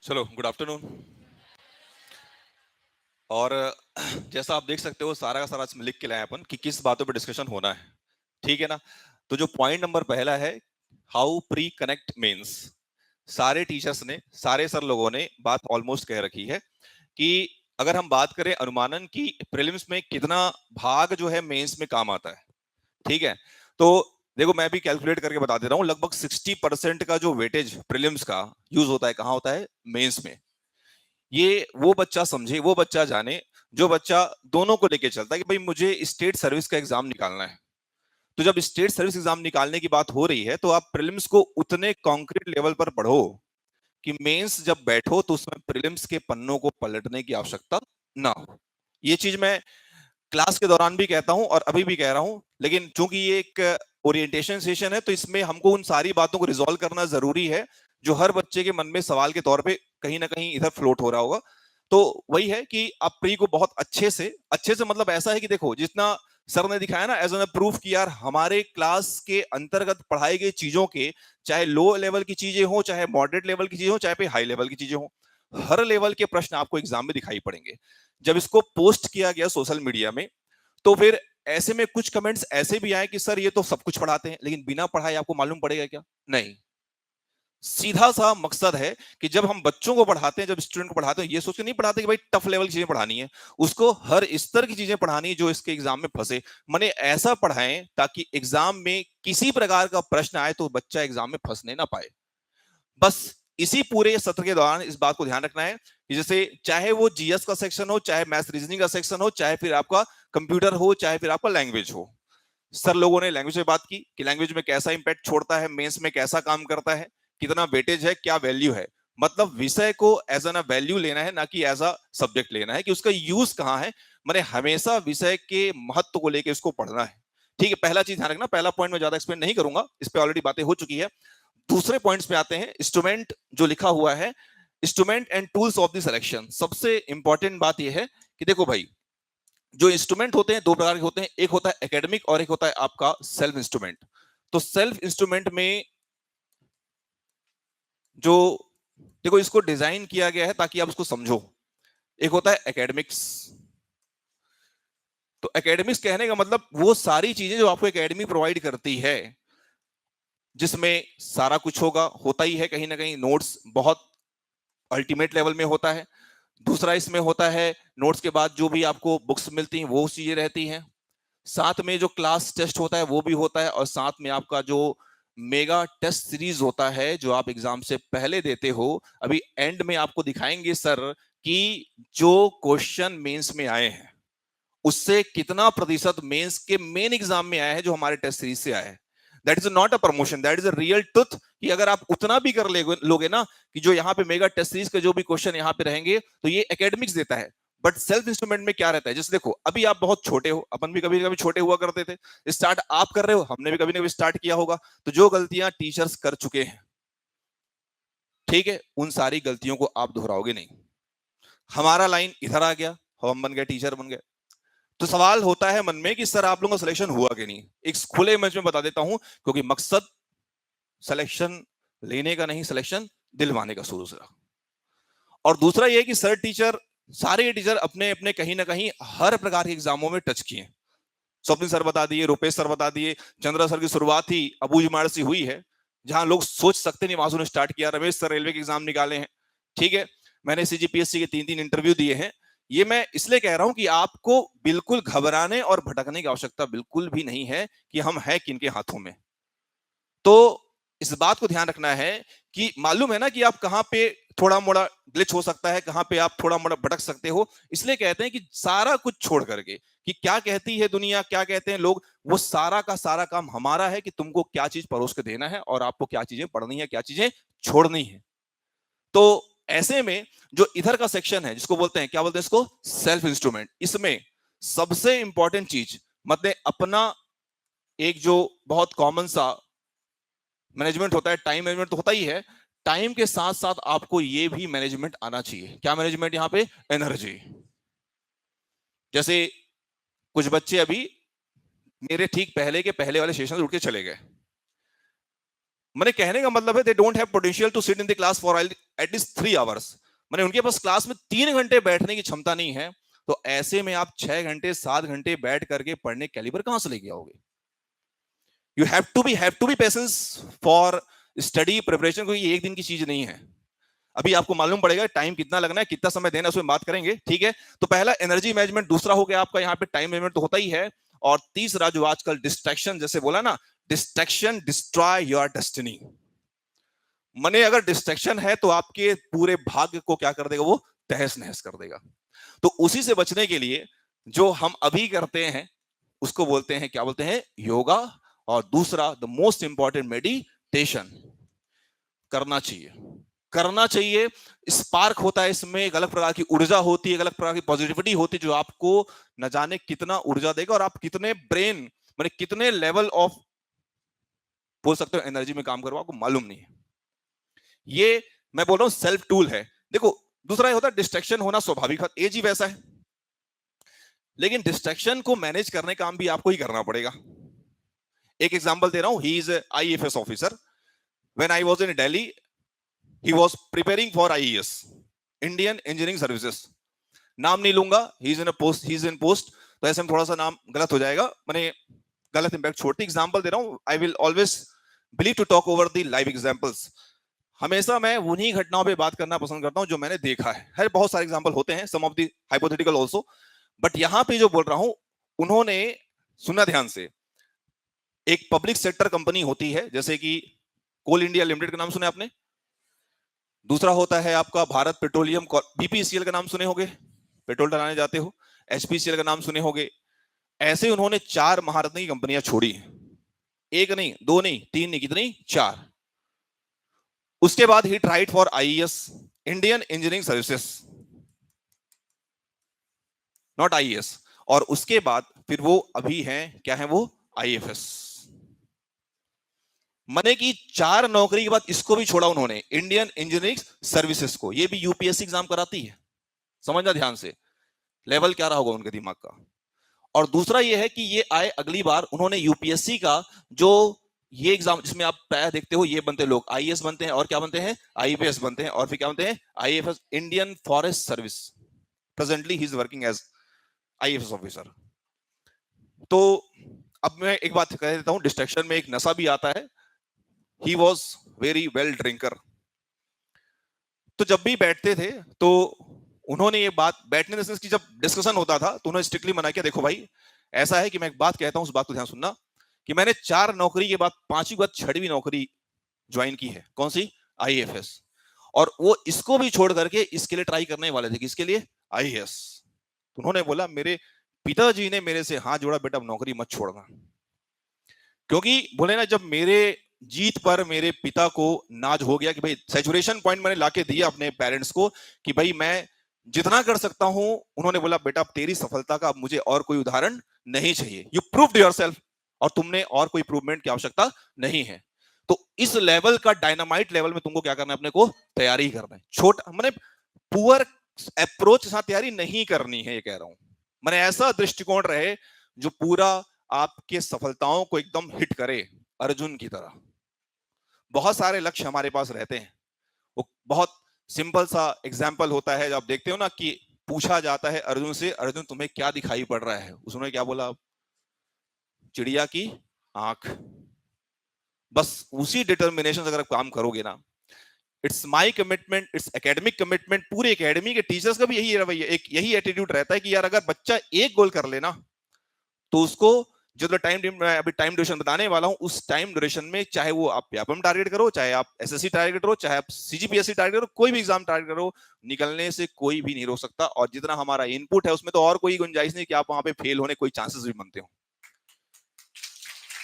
चलो, good afternoon. और जैसा आप देख सकते हो, सारा का सारा इसमें लिख के लाए हैं अपन कि किस बातों पे डिस्कशन होना है। ठीक है ना? तो जो पॉइंट नंबर पहला है, हाउ प्री कनेक्ट मीन्स। सारे टीचर्स ने, सारे सर लोगों ने बात ऑलमोस्ट कह रखी है कि अगर हम बात करें अनुमानन की, प्रीलिम्स में कितना भाग जो है मेंस में काम आता है। ठीक है? तो देखो, मैं भी कैलकुलेट करके बता दे रहा हूं, लगभग 60% का जो वेटेज प्रीलिम्स का यूज होता है, कहां होता है? मेंस में। ये वो बच्चा समझे, वो बच्चा जाने, जो बच्चा दोनों को लेके चलता है कि भाई मुझे स्टेट सर्विस का एग्जाम निकालना है। तो जब स्टेट सर्विस एग्जाम निकालने की बात हो रही है, तो आप प्रीलिम्स को उतने कॉन्क्रीट लेवल पर पढ़ो कि मेंस जब बैठो तो उसमें प्रीलिम्स के पन्नों को पलटने की आवश्यकता ना हो। ये चीज मैं क्लास के दौरान भी कहता हूं और अभी भी कह रहा हूं, लेकिन चूंकि ये एक ओरिएंटेशन सेशन है, तो इसमें हमको उन सारी बातों को रिजॉल्व करना जरूरी है जो हर बच्चे के मन में सवाल के तौर पे कहीं ना कहीं इधर फ्लोट हो रहा होगा। तो वही है कि आप प्री को बहुत अच्छे से मतलब ऐसा है कि देखो, जितना सर ने दिखाया ना एज एन प्रूफ कि यार हमारे क्लास के अंतर्गत पढ़ाई गई चीजों के, चाहे लो लेवल की चीजें हो, चाहे मॉडरेट लेवल की चीजें हो, चाहे हाई लेवल की चीजें हो, हर लेवल के प्रश्न आपको एग्जाम में दिखाई पड़ेंगे। जब इसको पोस्ट किया गया सोशल मीडिया में, तो फिर ऐसे में कुछ कमेंट्स ऐसे भी आए कि सर ये तो सब कुछ पढ़ाते हैं, लेकिन बिना पढ़ाए आपको मालूम पड़ेगा क्या? नहीं। सीधा सा मकसद है कि जब हम बच्चों को पढ़ाते हैं, जब स्टूडेंट को पढ़ाते हैं, ये सोच के नहीं पढ़ाते कि भाई टफ लेवल की चीजें पढ़ानी है, उसको हर स्तर की चीजें पढ़ानी है जो इसके एग्जाम में फंसे। माने ऐसा पढ़ाएं ताकि एग्जाम में किसी प्रकार का प्रश्न आए तो बच्चा एग्जाम में फंसने ना पाए। बस इसी पूरे सत्र के दौरान इस बात को ध्यान रखना है कि जैसे चाहे वो जीएस का सेक्शन हो, चाहे मैथ्स रीजनिंग का सेक्शन हो, चाहे फिर आपका कंप्यूटर हो, चाहे फिर आपका लैंग्वेज हो। सर लोगों ने लैंग्वेज में बात की कि लैंग्वेज में कैसा इंपैक्ट छोड़ता है, मेंस में कैसा काम करता है, कितना वेटेज है, क्या वैल्यू है। मतलब विषय को एज एन वैल्यू लेना है, ना कि एज अ सब्जेक्ट लेना है कि उसका यूज कहां है। मैंने हमेशा विषय के महत्व को लेकर उसको पढ़ना है। ठीक है, पहला चीज ध्यान रखना। पहला पॉइंट में ज्यादा एक्सप्लेन नहीं करूंगा, इस पे ऑलरेडी बातें हो चुकी है। दूसरे पॉइंट्स पे आते हैं। इंस्ट्रूमेंट जो लिखा हुआ है, instrument and tools of the selection, सबसे इंपॉर्टेंट बात यह है कि देखो भाई, जो इंस्ट्रूमेंट होते हैं दो प्रकार के होते हैं, एक होता है एकेडमिक और एक होता है आपका सेल्फ इंस्ट्रूमेंट। तो सेल्फ इंस्ट्रूमेंट में जो, देखो इसको डिजाइन किया गया है ताकि आप उसको समझो। एक होता है एकेडमिक्स। तो एकेडमिक्स कहने का मतलब वो सारी चीजें जो आपको एकेडमी प्रोवाइड करती है, जिसमें सारा कुछ होता ही है कहीं ना कहीं। नोट्स बहुत अल्टीमेट लेवल में होता है। दूसरा इसमें होता है, नोट्स के बाद जो भी आपको बुक्स मिलती हैं वो चीजें रहती हैं। साथ में जो क्लास टेस्ट होता है वो भी होता है, और साथ में आपका जो मेगा टेस्ट सीरीज होता है जो आप एग्जाम से पहले देते हो। अभी एंड में आपको दिखाएंगे सर कि जो क्वेश्चन मेंस में आए हैं उससे कितना प्रतिशत मेंस के मेन एग्जाम में आया है जो हमारे टेस्ट सीरीज से आया है। That is not a promotion, that is a real truth. कि अगर आप उतना भी कर लोगे ना, कि जो यहाँ पे मेगा टेस्ट सीरीज के जो भी क्वेश्चन यहाँ पे रहेंगे, तो ये एकेडमिक्स देता है। बट सेल्फ इंस्ट्रूमेंट में क्या रहता है, जैसे देखो अभी आप बहुत छोटे हो, अपन भी कभी कभी छोटे हुआ करते थे। स्टार्ट आप कर रहे हो, हमने भी कभी ना कभी स्टार्ट किया होगा। तो जो गलतियां टीचर्स कर चुके हैं, ठीक है, उन सारी गलतियों को आप दोहराओगे नहीं। हमारा लाइन इधर आ गया, हम बन गए टीचर बन गए, तो सवाल होता है मन में कि सर आप लोगों का सिलेक्शन हुआ कि नहीं। एक खुले मंच में बता देता हूं, क्योंकि मकसद सिलेक्शन लेने का नहीं, सिलेक्शन दिलवाने का शुरू से। और दूसरा यह कि सर टीचर, सारे टीचर अपने अपने कहीं ना कहीं हर प्रकार के एग्जामों में टच किए। स्वप्निल सर बता दिए, रुपेश सर बता दिए, चंद्रा सर की शुरुआत ही अबूझमाड़ से हुई है, जहां लोग सोच सकते नहीं वहां से स्टार्ट किया। रमेश सर रेलवे के एग्जाम निकाले हैं। ठीक है, मैंने सीजीपीएससी के 3-3 इंटरव्यू दिए हैं। ये मैं इसलिए कह रहा हूं कि आपको बिल्कुल घबराने और भटकने की आवश्यकता बिल्कुल भी नहीं है कि हम हैं किनके हाथों में। तो इस बात को ध्यान रखना है कि मालूम है ना कि आप कहां पे थोड़ा मोड़ा ग्लिच हो सकता है, कहां पे आप थोड़ा मोड़ा भटक सकते हो। इसलिए कहते हैं कि सारा कुछ छोड़ करके, कि क्या कहती है दुनिया, क्या कहते हैं लोग, वो सारा का सारा काम हमारा है कि तुमको क्या चीज परोस के देना है और आपको क्या चीजें पढ़नी है, क्या चीजें छोड़नी है। तो ऐसे में जो इधर का सेक्शन है, जिसको बोलते हैं, क्या बोलते हैं इसको, सेल्फ इंस्ट्रूमेंट, इसमें सबसे इंपॉर्टेंट चीज, मतलब अपना एक जो बहुत कॉमन सा मैनेजमेंट होता है, टाइम मैनेजमेंट तो होता ही है। टाइम के साथ साथ आपको ये भी मैनेजमेंट आना चाहिए। क्या मैनेजमेंट? यहां पे एनर्जी। जैसे कुछ बच्चे अभी मेरे ठीक पहले के पहले वाले सेशन से उठ के चले गए, मैंने कहने का मतलब है they don't have potential to sit in the class for at least 3 hours. मैंने उनके पास क्लास में 3 घंटे बैठने की क्षमता नहीं है, तो ऐसे में आप 6 घंटे 7 घंटे बैठ करके पढ़ने कैलिबर कहां से लेके आओगे? You have to be patience for study preparation, कोई एक दिन की चीज नहीं है। अभी आपको मालूम पड़ेगा टाइम कितना लगना है, कितना समय देना है, उसमें बात करेंगे, ठीक है? तो पहला एनर्जी मैनेजमेंट, दूसरा हो गया आपका यहाँ पे टाइम मैनेजमेंट तो होता ही है, और तीसरा जो आजकल डिस्ट्रैक्शन, जैसे बोला ना, डिस्ट्रैक्शन डिस्ट्रॉय योर डेस्टिनी। मने अगर डिस्ट्रैक्शन है तो आपके पूरे भाग्य को क्या कर देगा? वो तहस नहस कर देगा। तो उसी से बचने के लिए जो हम अभी करते हैं उसको बोलते हैं, क्या बोलते हैं? योगा। और दूसरा द मोस्ट इंपॉर्टेंट, मेडिटेशन। करना चाहिए, करना चाहिए। स्पार्क होता है इसमें, एक अलग प्रकार की ऊर्जा होती है, एक अलग प्रकार की पॉजिटिविटी होती है, जो आपको न जाने कितना ऊर्जा देगा, और आप कितने ब्रेन माने कितने लेवल ऑफ बोल सकते हो एनर्जी में काम करो, आपको मालूम नहीं है। ये मैं बोल रहा हूं सेल्फ टूल है। देखो, दूसरा ये होता है डिस्ट्रैक्शन होना स्वाभाविक है, एज ही वैसा है, लेकिन डिस्ट्रैक्शन को मैनेज करने का काम भी आपको ही करना पड़ेगा। एक एग्जांपल दे रहा हूं, he is IFS officer. When I was in Delhi, he was preparing for IAS, Indian engineering services. नाम नहीं लूंगा, he is in post, he is in post, तो ऐसे में थोड़ा सा नाम गलत हो जाएगा, मैंने गलत इंपैक्ट छोड़ती। एग्जांपल दे रहा हूं, I will always believe to talk over the live examples. हमेशा मैं उन्हीं घटनाओं पे बात करना पसंद करता हूं जो मैंने देखा है। बहुत सारे एग्जांपल होते हैं, some of the hypothetical also, but यहां पे जो बोल रहा हूं, उन्होंने, सुनना ध्यान से, एक पब्लिक सेक्टर कंपनी होती है, जैसे कि कोल इंडिया लिमिटेड का नाम सुने आपने, दूसरा होता है आपका भारत पेट्रोलियम, बीपीसीएल का नाम सुने होंगे, पेट्रोल डलाने जाते हो, एचपीसीएल का नाम सुने होंगे। ऐसे उन्होंने 4 महारत्न की कंपनियां छोड़ी, एक नहीं, 2 नहीं, 3 नहीं, कितनी? 4। उसके बाद he tried for IAS, Indian engineering services, not IAS, और उसके बाद फिर वो अभी हैं, क्या है वो? आईएफएस। मने की 4 नौकरी के बाद इसको भी छोड़ा उन्होंने, इंडियन इंजीनियरिंग सर्विसेज को। ये भी यूपीएससी एग्जाम कराती है, समझना ध्यान से, लेवल क्या रहा होगा उनके दिमाग का। और दूसरा ये है कि ये आए अगली बार, उन्होंने यूपीएससी का जो ये एग्जाम जिसमें आप प्राय देखते हो, ये बनते लोग आईएएस बनते हैं, और क्या बनते हैं? आईपीएस बनते हैं, और फिर क्या बनते हैं? IFS, Indian Forest Service. Presently he is working as IFS officer. तो अब मैं एक बात कह देता हूं, डिस्ट्रैक्शन में एक नशा भी आता है। He was very well drinker. तो जब भी बैठते थे तो उन्होंने ये बात, बैठने की जब डिस्कशन होता था तो उन्होंने स्ट्रिक्टली मना किया, देखो भाई, ऐसा है कि मैं एक बात कहता हूं, उस बात को ध्यान सुनना, कि मैंने 4 नौकरी के बाद 5वीं बार 6वीं नौकरी ज्वाइन की है। कौन सी? आईएफएस। और वो इसको भी छोड़ करके इसके लिए ट्राई करने वाले थे, किसके लिए? आईएएस। तो उन्होंने बोला, मेरे पिताजी ने मेरे से हाथ जोड़ा, बेटा नौकरी मत छोड़ना। क्योंकि बोले ना, जब मेरे जीत पर मेरे पिता को नाज हो गया कि भाई, सैचुरेशन पॉइंट मैंने लाके दिया अपने पेरेंट्स को कि भाई मैं जितना कर सकता हूं, उन्होंने बोला, बेटा तेरी सफलता का अब मुझे और कोई उदाहरण नहीं चाहिए, यू प्रूव्ड योरसेल्फ, और तुमने और कोई प्रूवमेंट की आवश्यकता नहीं है। तो इस लेवल का, डायनामाइट लेवल में तुमको क्या करना है? अपने को तैयारी करना है। छोटा मैंने पुअर अप्रोच के साथ तैयारी नहीं करनी है, ये कह रहा हूं। मैंने ऐसा दृष्टिकोण रहे जो पूरा आपके सफलताओं को एकदम हिट करे, अर्जुन की तरह। बहुत सारे लक्ष्य हमारे पास रहते हैं, वो बहुत सिंपल सा एग्जाम्पल होता है, जब आप देखते हो ना कि पूछा जाता है अर्जुन से, अर्जुन तुम्हें क्या दिखाई पड़ रहा है? उसने क्या बोला? चिड़िया की आंख। बस उसी डिटर्मिनेशन से अगर आप काम करोगे ना, it's my commitment, it's academic commitment, पूरे एकेडमी के टीचर्स का भी यही रवैया, एक यही एटीट्यूड रहता है कि यार अगर बच्चा एक गोल कर लेना, तो उसको जो अभी टाइम ड्यूरेशन बताने वाला हूं, उस टाइम ड्यूरेशन में, चाहे वो आप व्यापम टारगेट करो, चाहे आप एसएससी टारगेट करो, चाहे आप सीजीपीएससी टारगेट करो, कोई भी एग्जाम टारगेट करो, निकलने से कोई भी नहीं रोक सकता। और जितना हमारा इनपुट है उसमें तो और कोई गुंजाइश नहीं कि आप वहां पे फेल होने कोई चांसेस भी बनते हो।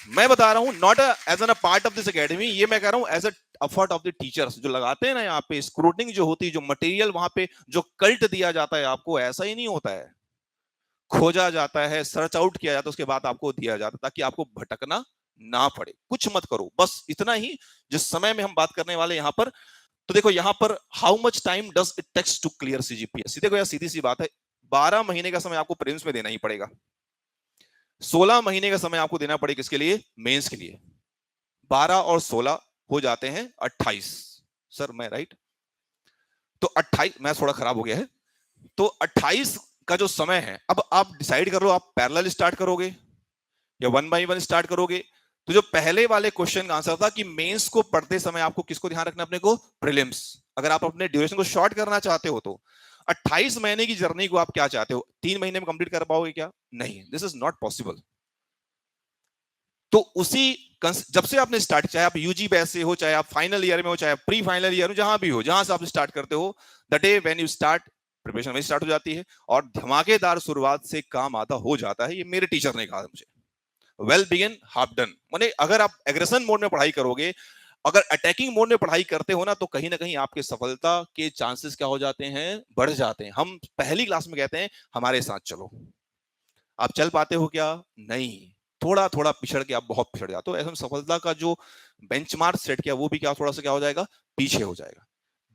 मैं बता रहा हूं, not as an a part of this academy, ये मैं कह रहा हूं as a effort of the teachers जो लगाते हैं ना यहाँ पे, स्क्रूटनिंग जो होती है, जो मटेरियल वहां पे जो कल्ट दिया जाता है आपको, ऐसा ही नहीं होता है। खोजा जाता है, सर्च आउट किया जाता है, उसके बाद आपको दिया जाता है, ताकि आपको भटकना ना पड़े। कुछ मत करो, बस इतना ही जिस समय में हम बात करने वाले यहां पर। तो देखो यहां पर, how much time does it takes to clear CGPSC? देखो यार, सीधी सी बात है, 12 महीने का समय आपको प्रीलिम्स में देना ही पड़ेगा, 16 महीने का समय आपको देना पड़ेगा किसके लिए? मेंस के लिए। 12 और 16 हो जाते हैं 28। सर मैं राइट? तो 28, मैं थोड़ा खराब हो गया है। तो 28 का जो समय है, अब आप डिसाइड कर लो, आप पैरेलल स्टार्ट करोगे या 1 बाई 1 स्टार्ट करोगे। तो जो पहले वाले क्वेश्चन का आंसर था कि मेंस को पढ़ते समय आपको किसको ध्यान रखना, अपने को प्रीलिम्स। अगर आप अपने ड्यूरेशन को शॉर्ट करना चाहते हो तो 28 महीने की जर्नी को आप क्या चाहते हो, 3 महीने में कंप्लीट कर पाओगे क्या? नहीं, दिस इज नॉट पॉसिबल। तो उसी जब से आपने स्टार्ट, चाहे आप यूजी बैच से हो, चाहे आप फाइनल ईयर में हो, चाहे आप प्री फाइनल ईयर में, जहां भी हो, जहां से आप स्टार्ट करते हो, the day when you start, preparation वही स्टार्ट हो जाती है और धमाकेदार शुरुआत से काम आधा हो जाता है। ये मेरे टीचर ने कहा मुझे। वेल बिगिन हाफ डन, माने अगर आप एग्रेशन मोड में पढ़ाई करोगे, अगर अटैकिंग मोड में पढ़ाई करते हो ना, तो कहीं ना कहीं आपके सफलता के चांसेस क्या हो जाते हैं, बढ़ जाते हैं। हम पहली क्लास में कहते हैं हमारे साथ चलो, आप चल पाते हो क्या? नहीं, थोड़ा थोड़ा पिछड़ के आप बहुत पिछड़ जाते हो। ऐसे में सफलता का जो बेंचमार्क सेट किया वो भी क्या थोड़ा सा क्या हो जाएगा, पीछे हो जाएगा।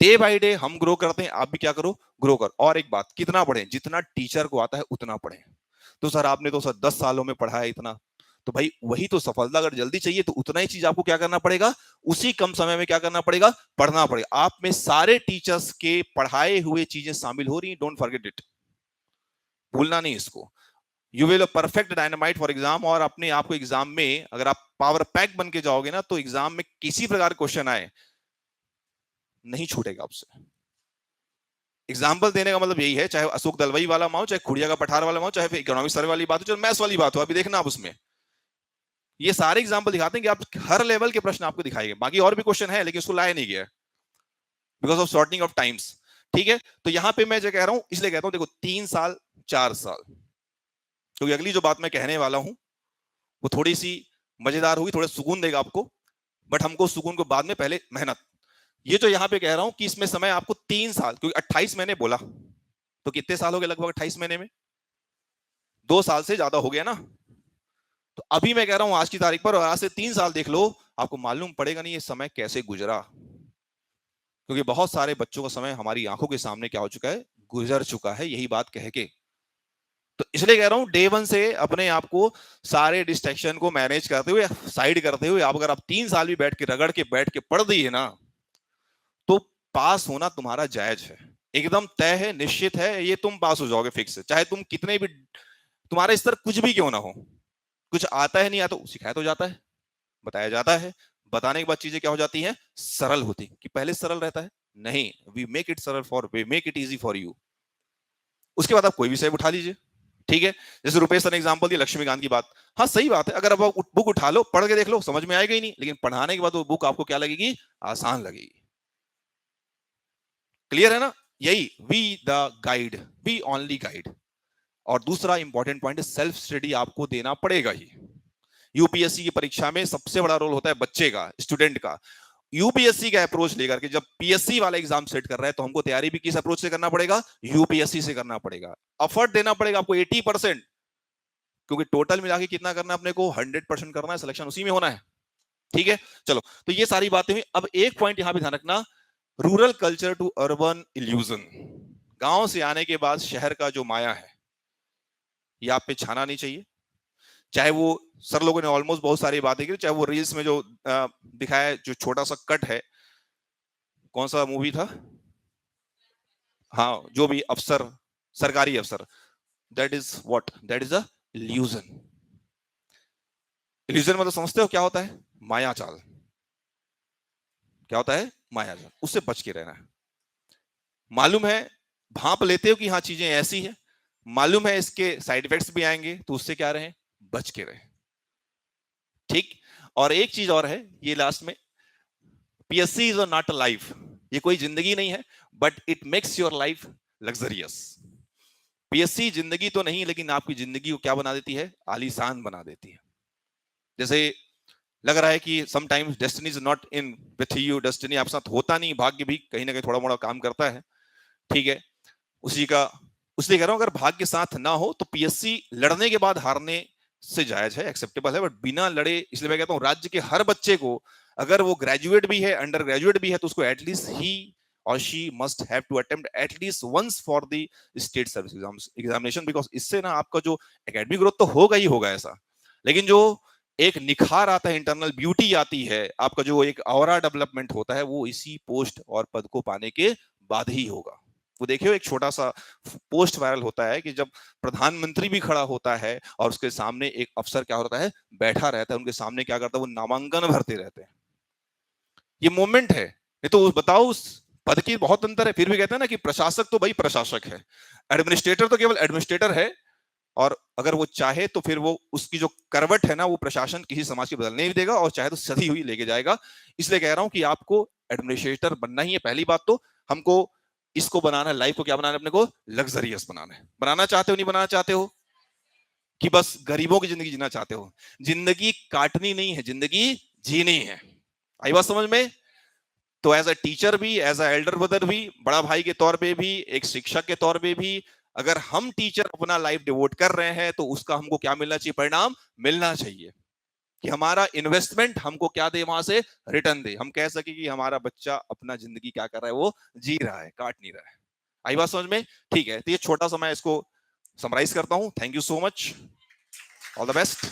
डे बाय डे हम ग्रो करते हैं, आप भी क्या करो, ग्रो कर। और एक बात, कितना पढ़ें? जितना टीचर को आता है उतना पढ़ें। तो सर आपने तो सर 10 सालों में पढ़ा है इतना, तो भाई वही तो सफलता अगर जल्दी चाहिए तो उतना ही चीज आपको क्या करना पड़ेगा, उसी कम समय में क्या करना पड़ेगा, पढ़ना पड़ेगा। आप में सारे टीचर्स के पढ़ाए हुए चीजें शामिल हो रही, डोंट फॉरगेट इट, भूलना नहीं इसको। You will perfect dynamite for exam. और अपने आप को एग्जाम में अगर आप पावर पैक बन के जाओगे ना, तो एग्जाम में किसी प्रकार क्वेश्चन आए नहीं छूटेगा आपसे। एग्जाम्पल देने का मतलब यही है, चाहे अशोक दलवई वाला माओ, चाहे खुड़िया का पठार वाला माओ, चाहे फिर इकोनॉमिक्स सर्वे वाली बात हो, चाहे मैथ्स वाली बात हो, अभी देखना आप उसमें ये सारे एग्जाम्पल दिखाते हैं कि आप हर लेवल के प्रश्न आपको दिखाएंगे। बाकी और भी क्वेश्चन है लेकिन उसको लाया नहीं गया because of shortening of times. ठीक है, तो यहां पे मैं जो कह रहा हूं इसलिए कहता हूं, देखो 3 साल 4 साल, क्योंकि अगली जो बात मैं कहने वाला हूं वो थोड़ी सी मजेदार होगी, थोड़ा सुकून देगा आपको, बट हमको सुकून को बाद में, पहले मेहनत। ये जो यहां पे कह रहा हूं कि इसमें समय आपको 3 साल, क्योंकि 28 महीने बोला, तो कितने साल हो गए लगभग 28 महीने में? 2 साल से ज्यादा हो गया ना। तो अभी मैं कह रहा हूं आज की तारीख पर, और आज से 3 साल देख लो, आपको मालूम पड़ेगा नहीं ये समय कैसे गुजरा, क्योंकि बहुत सारे बच्चों का समय हमारी आंखों के सामने क्या हो चुका है, गुजर चुका है, यही बात कह के। तो इसलिए कह रहा हूं डे 1 से अपने आप को सारे डिस्ट्रैक्शन को मैनेज करते हुए, साइड करते हुए, आप अगर आप 3 साल भी बैठ के रगड़ के बैठ के पढ़ दिए ना, तो पास होना तुम्हारा जायज है, एकदम तय है, निश्चित है, ये तुम पास हो जाओगे फिक्स है। चाहे तुम कितने भी, तुम्हारा स्तर कुछ भी क्यों ना हो, कुछ आता है नहीं आता, सिखाया तो जाता है, बताया जाता है, बताने के बाद चीजें क्या हो जाती हैं, सरल होती। कि पहले सरल रहता है? नहीं, वी मेक इट सरल for, we make it easy for you. उसके बाद आप कोई भी सेब उठा लीजिए। ठीक है, जैसे रुपेश सर ने एग्जांपल दिया लक्ष्मीकांत की बात, हाँ सही बात है, अगर आप बुक उठा लो, पढ़ के देख लो, समझ में आएगा ही नहीं, लेकिन पढ़ाने के बाद वो बुक आपको क्या लगेगी, आसान लगेगी। क्लियर है ना? यही we the guide, we only guide. और दूसरा इंपॉर्टेंट पॉइंट है, सेल्फ स्टडी आपको देना पड़ेगा ही। यूपीएससी की परीक्षा में सबसे बड़ा रोल होता है बच्चे का, स्टूडेंट का। यूपीएससी का अप्रोच लेकर के जब पीएससी वाला एग्जाम सेट कर रहा है, तो हमको तैयारी भी किस अप्रोच से करना पड़ेगा, यूपीएससी से करना पड़ेगा। एफर्ट देना पड़ेगा आपको 80%, क्योंकि टोटल मिला के कितना करना है अपने को, 100% करना है, सिलेक्शन उसी में होना है। ठीक है, चलो, तो ये सारी बातें हुई। अब एक पॉइंट यहां पे ध्यान रखना, rural culture to urban illusion. गांव से आने के बाद शहर का जो माया है, ये आप पे छाना नहीं चाहिए। चाहे वो सर लोगों ने ऑलमोस्ट बहुत सारी बातें की, चाहे वो रील्स में जो दिखाया है, जो छोटा सा कट है, कौन सा मूवी था, हाँ जो भी अफसर, सरकारी अफसर, that is what, that is a illusion. Illusion मतलब समझते हो क्या होता है, माया जाल। क्या होता है, माया जाल, उससे बच के रहना है। मालूम है, भांप लेते हो कि हाँ चीजें ऐसी है, मालूम है इसके साइड इफेक्ट्स भी आएंगे, तो उससे क्या रहे, बच के रहे। ठीक। और एक चीज और है, ये लास्ट में, PSC is not a life, ये कोई जिंदगी नहीं है, but it makes your life luxurious. PSC जिंदगी तो नहीं, लेकिन आपकी जिंदगी को क्या बना देती है, आलीशान बना देती है। जैसे लग रहा है कि sometimes destiny is not in with you, destiny आपके साथ होता नहीं, भाग्य भी कहीं ना कहीं थोड़ा मोड़ा काम करता है। ठीक है, उसी का, उसलिए कह रहा हूं अगर भाग्य के साथ ना हो तो पीएससी लड़ने के बाद हारने से जायज है, एक्सेप्टेबल है, बट बिना लड़े, इसलिए मैं कहता हूं राज्य के हर बच्चे को, अगर वो ग्रेजुएट भी है, अंडर ग्रेजुएट भी है, तो उसको एटलीस्ट ही और she must have to attempt at least once for the state service examination, because इससे ना आपका जो एकेडमिक ग्रोथ तो होगा ही होगा ऐसा, लेकिन जो एक निखार आता है, इंटरनल ब्यूटी आती है, आपका जो एक ऑरा डेवलपमेंट होता है वो इसी पोस्ट और पद को पाने के बाद ही होगा। वो देखियो एक छोटा सा पोस्ट वायरल होता है कि जब प्रधानमंत्री भी खड़ा होता है और उसके सामने एक अफसर क्या होता है, बैठा रहता है, उनके सामने क्या करता है, वो नामांकन भरते रहते हैं। ये मोमेंट है। नहीं तो बताओ उस पद की बहुत अंतर है। फिर भी कहते हैं ना कि प्रशासक तो भाई प्रशासक है, एडमिनिस्ट्रेटर तो केवल एडमिनिस्ट्रेटर है। और अगर वो चाहे तो फिर वो उसकी जो करवट है ना, वो प्रशासन किसी समाज की बदलने भी देगा और चाहे तो सधी हुई लेके जाएगा। इसलिए कह रहा हूं कि आपको एडमिनिस्ट्रेटर बनना ही है। पहली बात तो हमको इसको बनाना है, लाइफ को क्या बनाना है, अपने को लग्जरियस बनाना है। बनाना चाहते हो, नहीं बनाना चाहते हो कि बस गरीबों की जिंदगी जीना चाहते हो? जिंदगी काटनी नहीं है, जिंदगी जीनी है। आई बात समझ में? तो एज अ टीचर भी, एज अ एल्डर ब्रदर भी, बड़ा भाई के तौर पे भी, एक शिक्षक के तौर पे भी, अगर हम टीचर अपना लाइफ डिवोट कर रहे हैं तो उसका हमको क्या मिलना चाहिए, परिणाम मिलना चाहिए। कि हमारा इन्वेस्टमेंट हमको क्या दे, वहां से रिटर्न दे। हम कह सके कि हमारा बच्चा अपना जिंदगी क्या कर रहा है, वो जी रहा है, काट नहीं रहा है। आई बात समझ में? ठीक है, तो ये छोटा सा मैं इसको समराइज करता हूं। Thank you so much, all the best.